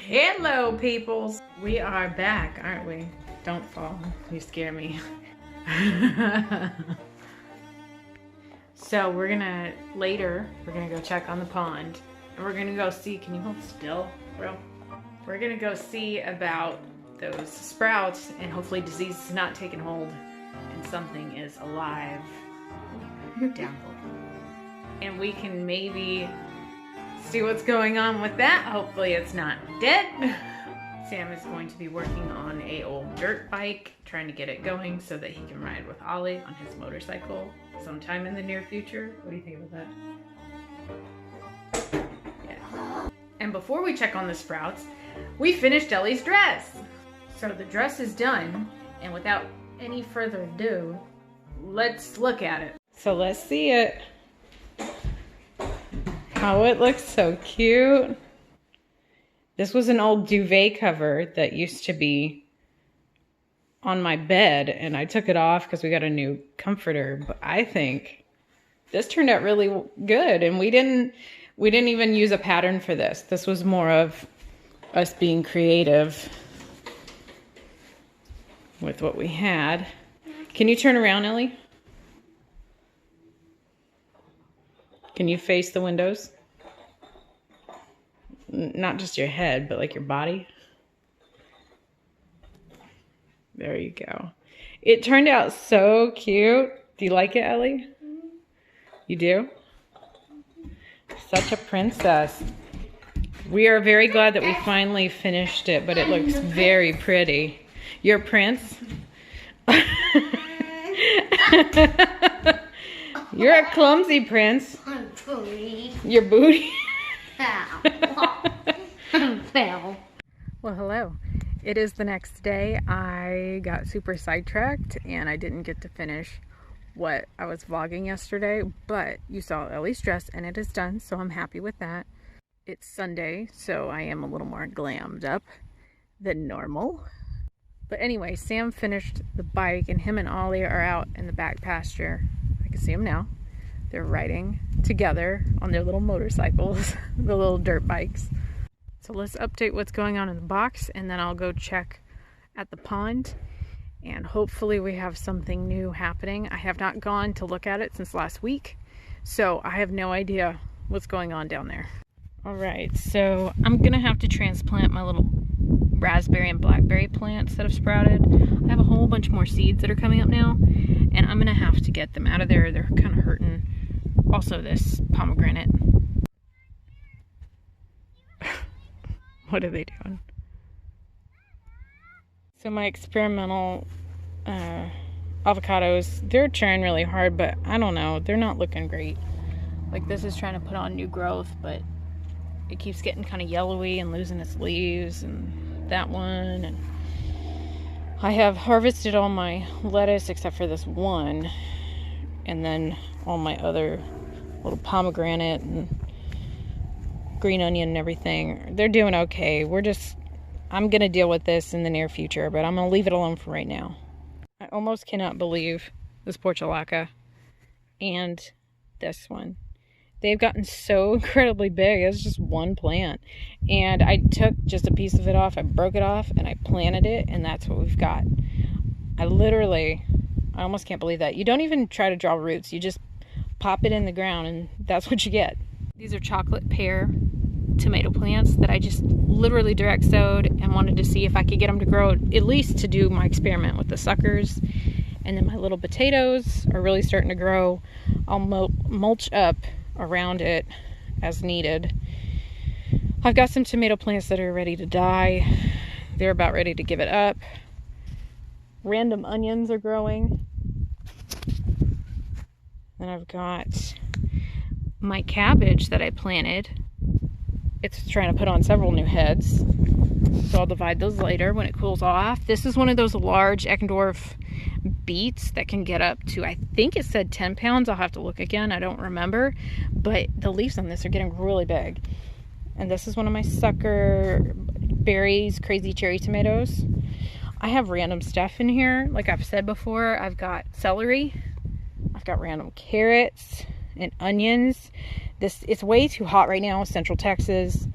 Hello, peoples. We are back, aren't we? Don't fall. You scare me. So we're gonna go check on the pond, and we're gonna go see. Can you hold still, bro? We're gonna go see about those sprouts, and hopefully disease is not taking hold and something is alive down below. And we can maybe see what's going on with that. Hopefully it's not dead. Sam is going to be working on a old dirt bike, trying to get it going so that he can ride with Ollie on his motorcycle sometime in the near future. What do you think about that? Yeah. And before we check on the sprouts, we finished Ellie's dress. So the dress is done, and without any further ado, let's look at it. So let's see it. Oh, it looks so cute. This was an old duvet cover that used to be on my bed, and I took it off because we got a new comforter. But I think this turned out really good, and we didn't even use a pattern for this. This was more of us being creative with what we had. Can you turn around, Ellie? Can you face the windows? Not just your head, but like your body. There you go. It turned out so cute. Do you like it, Ellie? You do? Such a princess. We are very glad that we finally finished it, but it looks very pretty. You're a prince? You're a clumsy prince. I'm booty. Your booty? Fell. Well, hello. It is the next day. I got super sidetracked and I didn't get to finish what I was vlogging yesterday, but you saw Ellie's dress and it is done, so I'm happy with that. It's Sunday, so I am a little more glammed up than normal. But anyway, Sam finished the bike and him and Ollie are out in the back pasture. I can see them now. They're riding together on their little motorcycles, the little dirt bikes. So let's update what's going on in the box, and then I'll go check at the pond, and hopefully we have something new happening. I have not gone to look at it since last week, so I have no idea what's going on down there. All right, so I'm gonna have to transplant my little raspberry and blackberry plants that have sprouted. I have a whole bunch more seeds that are coming up now, and I'm gonna have to get them out of there. They're kind of hurting. Also this pomegranate. What are they doing? So my experimental avocados, they're trying really hard, but I don't know, they're not looking great. Like this is trying to put on new growth, but it keeps getting kind of yellowy and losing its leaves, and that one. And I have harvested all my lettuce except for this one, and then all my other little pomegranate and green onion and everything. They're doing okay. I'm gonna deal with this in the near future, but I'm gonna leave it alone for right now. I almost cannot believe this portulaca and this one. They've gotten so incredibly big. It's just one plant. And I took just a piece of it off, I broke it off, and I planted it, and that's what we've got. I almost can't believe that. You don't even try to draw roots. You just pop it in the ground, and that's what you get. These are chocolate pear tomato plants that I just literally direct sowed and wanted to see if I could get them to grow, at least to do my experiment with the suckers. And then my little potatoes are really starting to grow. I'll mulch up around it as needed. I've got some tomato plants that are ready to die. They're about ready to give it up. Random onions are growing. Then I've got my cabbage that I planted. It's trying to put on several new heads, so I'll divide those later when it cools off. This is one of those large Eckendorf beets that can get up to, I think it said 10 pounds. I'll have to look again, I don't remember, but the leaves on this are getting really big. And this is one of my sucker berries, crazy cherry tomatoes. I have random stuff in here. Like I've said before, I've got celery, I've got random carrots and onions. It's way too hot right now in Central Texas.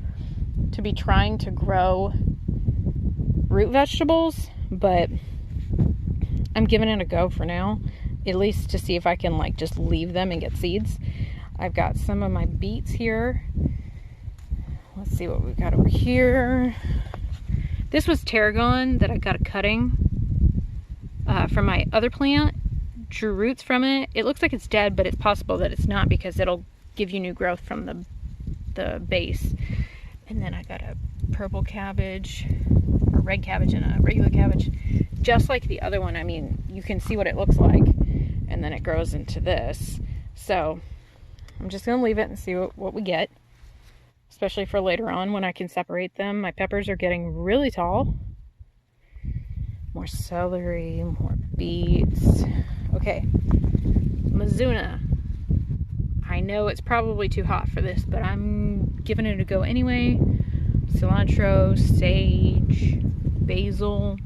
to be trying to grow root vegetables, but I'm giving it a go for now, at least to see if I can like just leave them and get seeds. I've got some of my beets here. Let's see what we've got over here. This was tarragon that I got a cutting from my other plant. Drew roots from it. It looks like it's dead, but it's possible that it's not because it'll give you new growth from the base. And then I got a purple cabbage, or red cabbage, and a regular cabbage, just like the other one. I mean, you can see what it looks like, and then it grows into this. So I'm just gonna leave it and see what we get, especially for later on when I can separate them. My peppers are getting really tall. More celery, more beets. Okay, Mizuna. I know it's probably too hot for this, but I'm giving it a go anyway. Cilantro, sage, basil,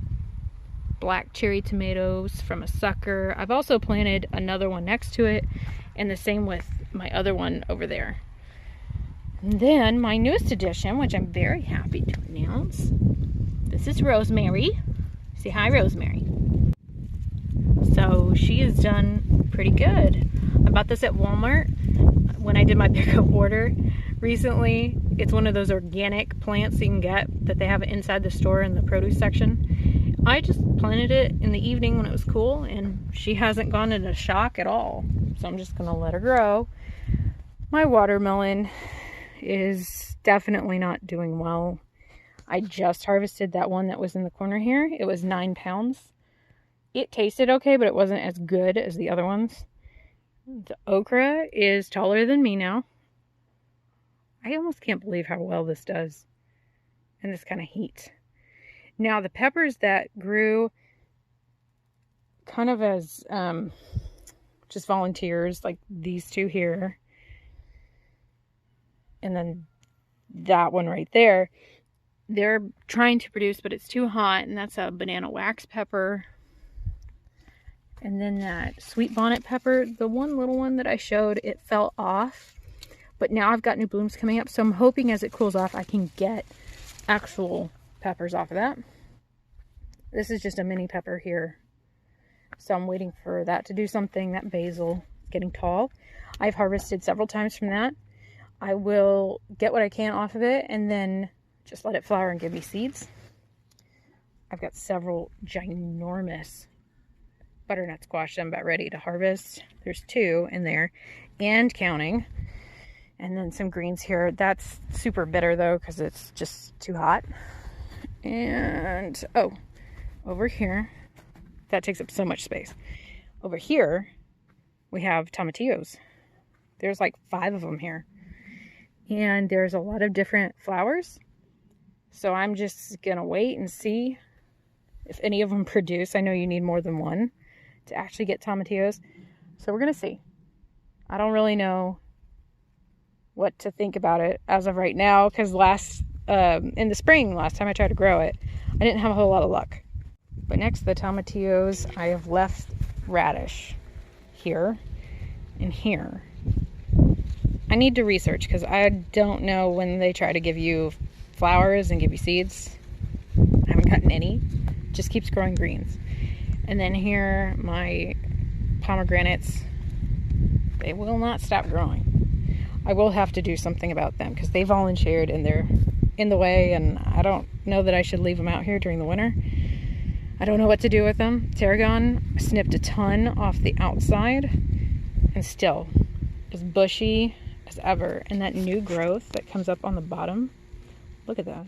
black cherry tomatoes from a sucker. I've also planted another one next to it, and the same with my other one over there. And then my newest addition, which I'm very happy to announce, this is Rosemary. Say hi, Rosemary. So she has done pretty good. I bought this at Walmart when I did my pickup order recently. It's one of those organic plants you can get that they have inside the store in the produce section. I just planted it in the evening when it was cool, and she hasn't gone into shock at all. So I'm just gonna let her grow. My watermelon is definitely not doing well. I just harvested that one that was in the corner here. It was 9 pounds. It tasted okay, but it wasn't as good as the other ones. The okra is taller than me now. I almost can't believe how well this does in this kind of heat. Now the peppers that grew kind of as just volunteers, like these two here, and then that one right there, they're trying to produce, but it's too hot, and that's a banana wax pepper. And then that sweet bonnet pepper, the one little one that I showed, it fell off. But now I've got new blooms coming up, so I'm hoping as it cools off I can get actual peppers off of that. This is just a mini pepper here. So I'm waiting for that to do something. That basil is getting tall. I've harvested several times from that. I will get what I can off of it and then just let it flower and give me seeds. I've got several ginormous butternut squash I'm about ready to harvest. There's 2 in there and counting. And then some greens here. That's super bitter though because it's just too hot. And oh, over here, that takes up so much space. Over here, we have tomatillos. There's like 5 of them here. And there's a lot of different flowers. So I'm just gonna wait and see if any of them produce. I know you need more than one to actually get tomatillos. So we're gonna see. I don't really know what to think about it as of right now, because in the spring, last time I tried to grow it, I didn't have a whole lot of luck. But next to the tomatillos, I have left radish here and here. I need to research because I don't know when they try to give you flowers and give you seeds. I haven't gotten any. It just keeps growing greens. And then here, my pomegranates, they will not stop growing. I will have to do something about them because they volunteered and they're in the way, and I don't know that I should leave them out here during the winter. I don't know what to do with them. Tarragon snipped a ton off the outside and still as bushy as ever. And that new growth that comes up on the bottom, look at that.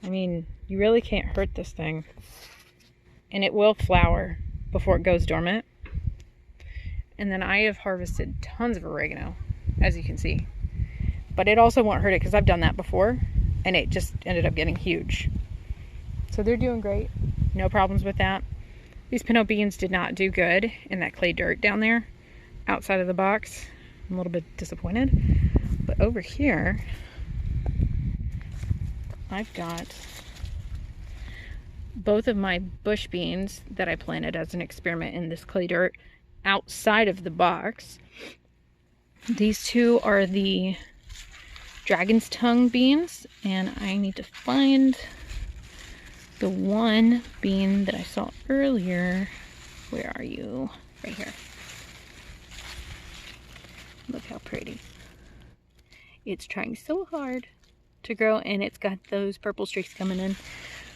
I mean, you really can't hurt this thing. And it will flower before it goes dormant. And then I have harvested tons of oregano, as you can see. But it also won't hurt it because I've done that before and it just ended up getting huge. So they're doing great. No problems with that. These pinto beans did not do good in that clay dirt down there outside of the box. I'm a little bit disappointed. But over here, I've got both of my bush beans that I planted as an experiment in this clay dirt outside of the box. These two are the dragon's tongue beans, and I need to find the one bean that I saw earlier. Where are you? Right here. Look how pretty. It's trying so hard to grow, and it's got those purple streaks coming in.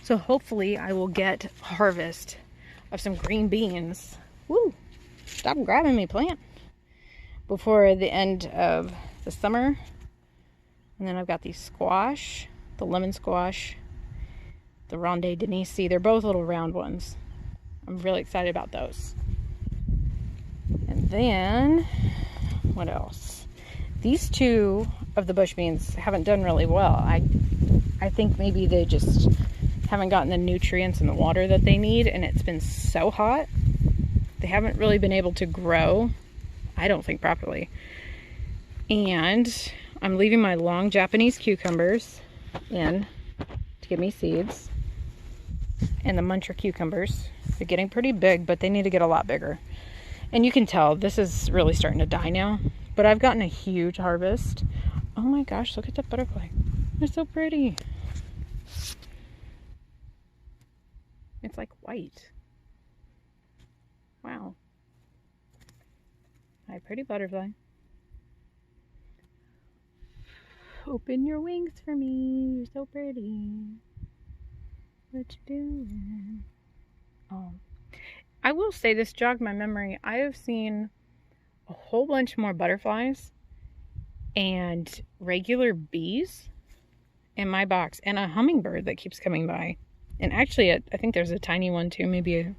So hopefully I will get harvest of some green beans. Woo! Stop grabbing me, plant. Before the end of the summer. And then I've got these squash, the lemon squash, the Ronde Denise. They're both little round ones. I'm really excited about those. And then, what else? These two of the bush beans haven't done really well. I think maybe they just haven't gotten the nutrients and the water that they need, and it's been so hot. They haven't really been able to grow, I don't think, properly. And I'm leaving my long Japanese cucumbers in to give me seeds. And the muncher cucumbers. They're getting pretty big, but they need to get a lot bigger. And you can tell this is really starting to die now. But I've gotten a huge harvest. Oh my gosh, look at that butterfly. They're so pretty. It's like white. Wow. Hi, pretty butterfly. Open your wings for me. You're so pretty. What you doing? Oh. I will say this jogged my memory. I have seen a whole bunch more butterflies and regular bees in my box, and a hummingbird that keeps coming by. And actually, I think there's a tiny one too, maybe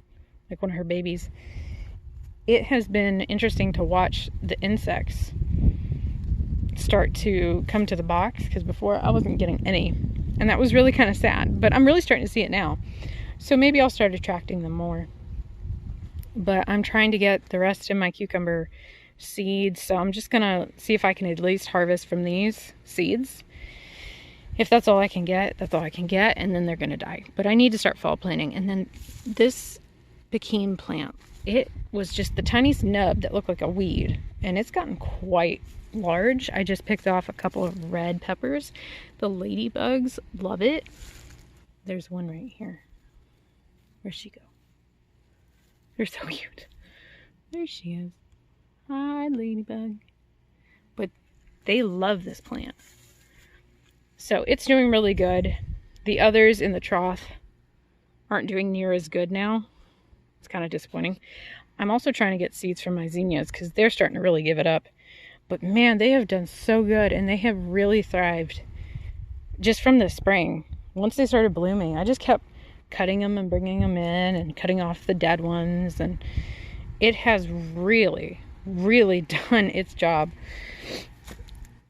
like one of her babies. It has been interesting to watch the insects start to come to the box, because before I wasn't getting any, and that was really kind of sad, but I'm really starting to see it now. So maybe I'll start attracting them more. But I'm trying to get the rest of my cucumber seeds, so I'm just gonna see if I can at least harvest from these seeds. If that's all I can get, that's all I can get, and then they're gonna die. But I need to start fall planting. And then this pecan plant, it was just the tiniest nub that looked like a weed, and it's gotten quite large. I just picked off a couple of red peppers. The ladybugs love it. There's one right here. Where'd she go? They're so cute. There she is. Hi, ladybug. But they love this plant. So it's doing really good. The others in the trough aren't doing near as good now. It's kind of disappointing. I'm also trying to get seeds from my zinnias because they're starting to really give it up. But man, they have done so good, and they have really thrived just from the spring. Once they started blooming, I just kept cutting them and bringing them in and cutting off the dead ones, and it has really, really done its job.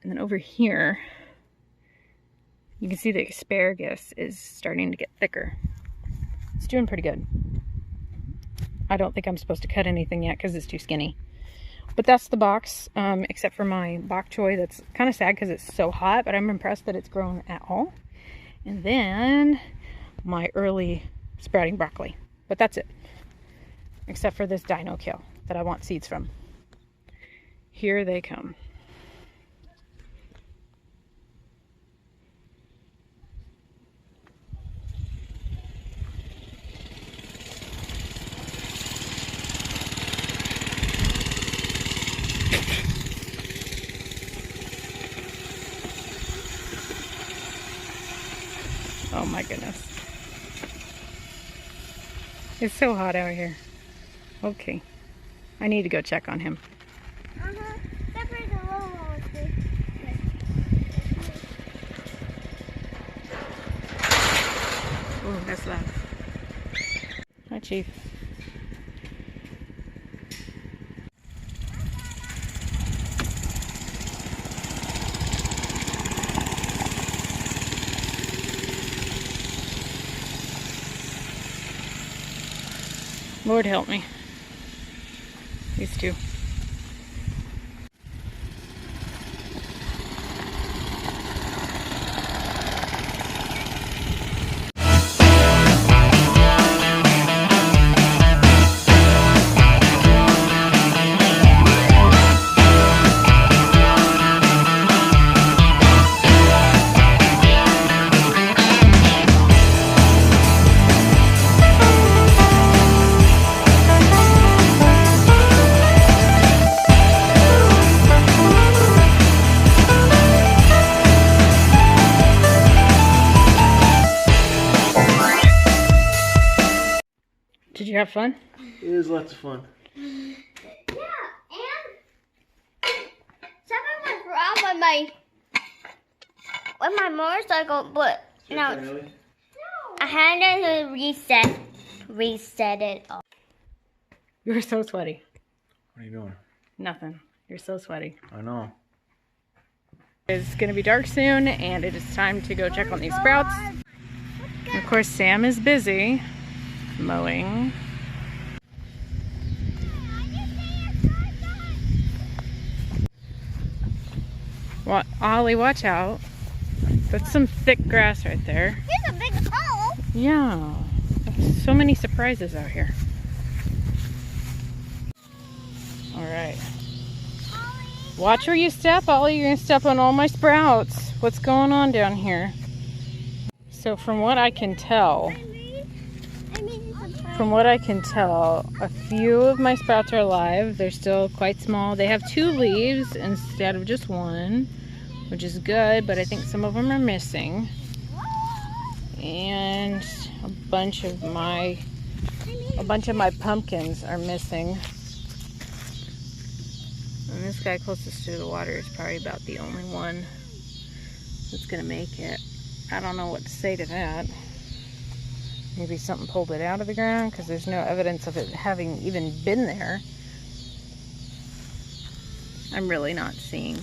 And then over here, you can see the asparagus is starting to get thicker. It's doing pretty good. I don't think I'm supposed to cut anything yet because it's too skinny. But that's the box, except for my bok choy. That's kind of sad because it's so hot, but I'm impressed that it's grown at all. And then my early sprouting broccoli. But that's it. Except for this dino kill that I want seeds from. Here they come. Oh my goodness. It's so hot out here. Okay. I need to go check on him. Oh, that's loud. Hi, Chief. Lord help me. These two. Did you have fun? It was lots of fun. Yeah, and something went wrong with my motorcycle, but no, I had to reset it all. You're so sweaty. What are you doing? Nothing. You're so sweaty. I know. It's going to be dark soon, and it is time to go check on these sprouts. And of course, Sam is busy mowing. Well, Ollie, watch out. That's some thick grass right there. Here's a big hole. Yeah. So many surprises out here. Alright. Watch where you step, Ollie. You're going to step on all my sprouts. What's going on down here? So from what I can tell, a few of my sprouts are alive. They're still quite small. They have 2 leaves instead of just 1, which is good, but I think some of them are missing. And a bunch of my pumpkins are missing. And this guy closest to the water is probably about the only one that's gonna make it. I don't know what to say to that. Maybe something pulled it out of the ground because there's no evidence of it having even been there. I'm really not seeing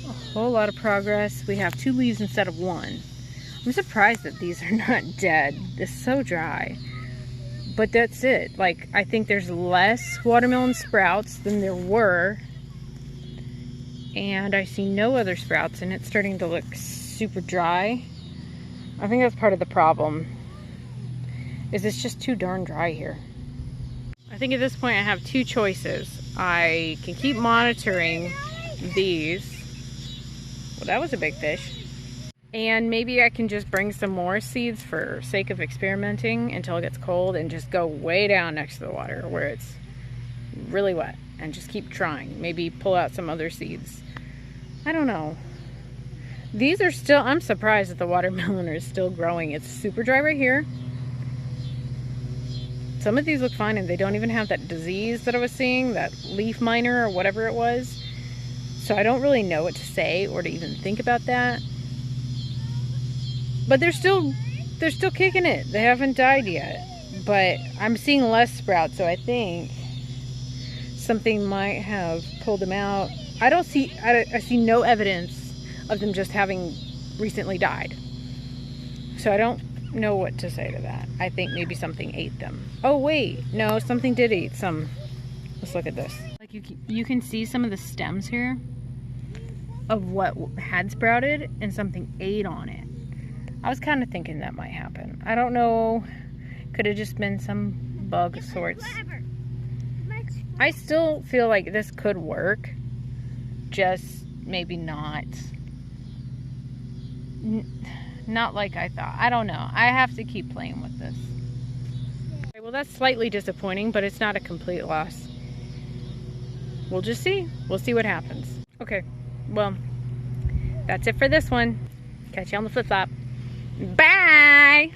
a whole lot of progress. We have 2 leaves instead of 1. I'm surprised that these are not dead. It's so dry. But that's it. Like, I think there's less watermelon sprouts than there were. And I see no other sprouts, and it's starting to look super dry. I think that's part of the problem. Is it's just too darn dry here. I think at this point I have 2 choices. I can keep monitoring these. Well, that was a big fish. And maybe I can just bring some more seeds for sake of experimenting until it gets cold and just go way down next to the water where it's really wet and just keep trying. Maybe pull out some other seeds. I don't know. These are still, I'm surprised that the watermelon is still growing. It's super dry right here. Some of these look fine and they don't even have that disease that I was seeing, that leaf miner or whatever it was. So I don't really know what to say or to even think about that. But they're still kicking it. They haven't died yet. But I'm seeing less sprouts, so I think something might have pulled them out. I see no evidence of them just having recently died. So I don't know what to say to that. I think maybe something ate them. Oh wait, no, something did eat some. Let's look at this. Like you can see some of the stems here of what had sprouted and something ate on it. I was kind of thinking that might happen. I don't know. Could have just been some bug of sorts. I still feel like this could work. Just maybe not. Not like I thought. I don't know. I have to keep playing with this. Okay, well, that's slightly disappointing, but it's not a complete loss. We'll just see. We'll see what happens. Okay. Well, that's it for this one. Catch you on the flip-flop. Bye!